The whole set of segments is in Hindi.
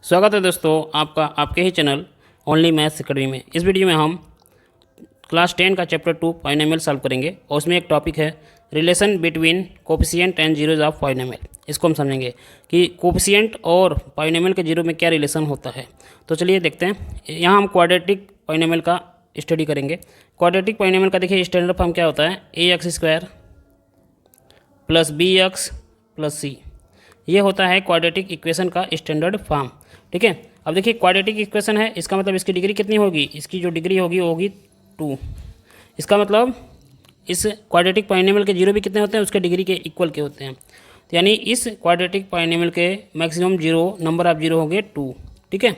स्वागत है दोस्तों आपका आपके ही चैनल ओनली मैथ्स अकेडमी में। इस वीडियो में हम क्लास 10 का चैप्टर 2 पॉलिनोमियल सॉल्व करेंगे और उसमें एक टॉपिक है relation between coefficient and zeros of polynomial. इसको हम समझेंगे कि कोफिशिएंट और पॉलिनोमियल के जीरो में क्या रिलेशन होता है। तो चलिए देखते हैं। यहाँ हम क्वाड्रेटिक पॉलिनोमियल का स्टडी करेंगे। क्वाड्रेटिक पॉलिनोमियल का देखिए स्टैंडर्ड फॉर्म क्या होता है, ax² plus bx plus c। ये होता है क्वाड्रेटिक इक्वेशन का स्टैंडर्ड फॉर्म। ठीक है, अब देखिए क्वाड्रेटिक इक्वेशन है, इसका मतलब इसकी डिग्री कितनी होगी, इसकी जो डिग्री होगी वो होगी 2। इसका मतलब इस क्वाड्रेटिक पॉलिनोमियल के जीरो भी कितने होते हैं, उसके डिग्री के इक्वल के होते हैं। तो यानी इस क्वाड्रेटिक पॉलिनोमियल के maximum zero number of zero होंगे 2। ठीक है,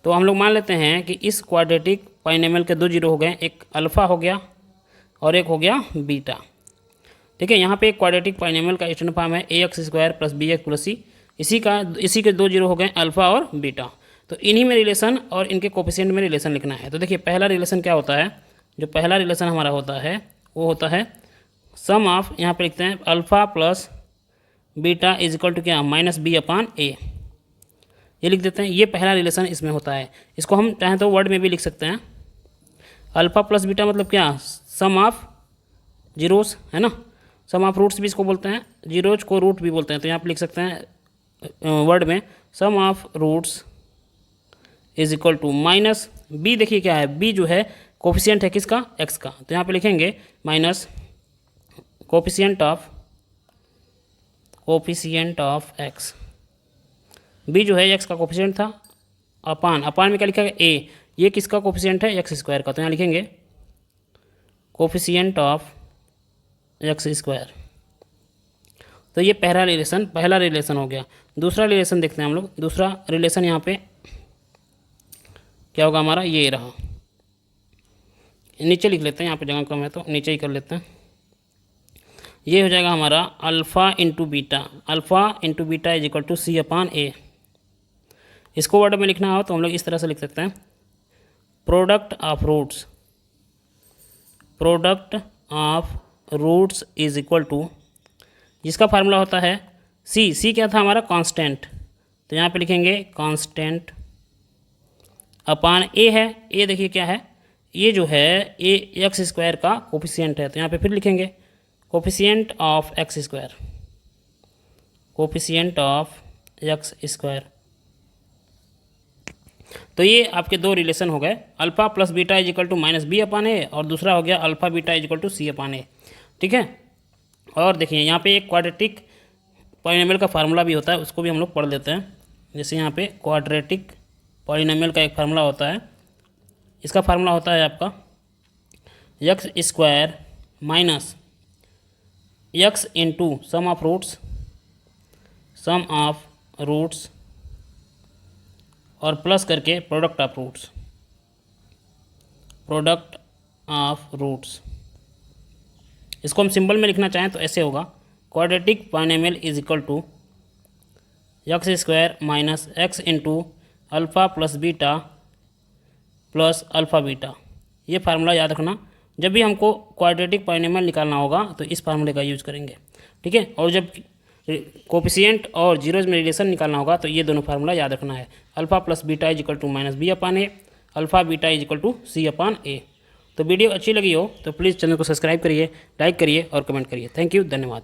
तो हम लोग मान लेते हैं कि इस क्वाड्रेटिक पॉलिनोमियल के 2 जीरो हो गए, एक अल्फ़ा हो गया और एक हो गया बीटा। ठीक है, यहाँ पे एक क्वाड्रेटिक पॉलिनोमियल का स्टैंडर्ड फॉर्म है ax² plus bx plus c। इसी के 2 जीरो हो गए अल्फ़ा और बीटा। तो इन्हीं में रिलेशन और इनके कोफिशिएंट में रिलेशन लिखना है। तो देखिए पहला रिलेशन क्या होता है, जो पहला रिलेशन हमारा होता है वो होता है सम ऑफ, यहाँ पे लिखते हैं alpha plus beta is equal to क्या, -b/a। ये लिख देते हैं, ये पहला रिलेशन इसमें होता है। इसको हम चाहें तो वर्ड में भी लिख सकते हैं। अल्फ़ा प्लस बीटा मतलब क्या, सम ऑफ जीरोस है ना, सम ऑफ रूट्स भी इसको बोलते हैं, जीरोज को रूट भी बोलते हैं। तो यहाँ पे लिख सकते हैं वर्ड में sum of roots is equal to minus B. देखिए क्या है, बी जो है कोफिशिएंट है किसका, एक्स का। तो यहाँ पे लिखेंगे minus coefficient of x. B जो है एक्स का कोफिशिएंट था, अपान में क्या लिखा गया, ए। ये किसका कोफिशिएंट है, x² का। तो यहाँ लिखेंगे कोफिशिएंट ऑफ x²। तो ये पहला रिलेशन हो गया। दूसरा रिलेशन देखते हैं हम लोग। दूसरा रिलेशन यहाँ पे क्या होगा हमारा, ये रहा। नीचे लिख लेते हैं, यहाँ पे जगह कम है तो नीचे ही कर लेते हैं। ये हो जाएगा हमारा alpha into beta is equal to c/a। इसको वर्ड में लिखना हो तो हम लोग इस तरह से लिख सकते हैं, product of roots is equal to, जिसका फार्मूला होता है सी क्या था हमारा, कांस्टेंट। तो यहाँ पे लिखेंगे कांस्टेंट अपान ए है। ए देखिए क्या है, ये जो है ए x² का कोफिशिएंट है। तो यहाँ पे फिर लिखेंगे कोफिशिएंट ऑफ x²। तो ये आपके 2 रिलेशन हो गए, alpha plus beta is equal to -b/a और दूसरा हो गया alpha beta is equal to c/a। ठीक है, और देखिए यहाँ पे एक क्वाड्रेटिक पॉलिनोमियल का फार्मूला भी होता है, उसको भी हम लोग पढ़ लेते हैं। जैसे यहाँ पे क्वाड्रेटिक पॉलिनोमियल का एक फार्मूला होता है, इसका फार्मूला होता है आपका x² minus x into sum of roots और प्लस करके प्रोडक्ट ऑफ रूट्स। इसको हम सिंबल में लिखना चाहें तो ऐसे होगा, quadratic polynomial is equal to x² minus x into alpha plus beta plus alpha beta. ये फार्मूला याद रखना, जब भी हमको क्वाड्रेटिक पॉलिनोमियल निकालना होगा तो इस फार्मूले का यूज़ करेंगे। ठीक है, और जब कोफिशिएंट और जीरोज में रिलेशन निकालना होगा तो ये दोनों फार्मूला याद रखना है, alpha plus beta is equal to -b/a, alpha beta is equal to c/a। तो वीडियो अच्छी लगी हो तो प्लीज़ चैनल को सब्सक्राइब करिए, लाइक करिए और कमेंट करिए। थैंक यू, धन्यवाद।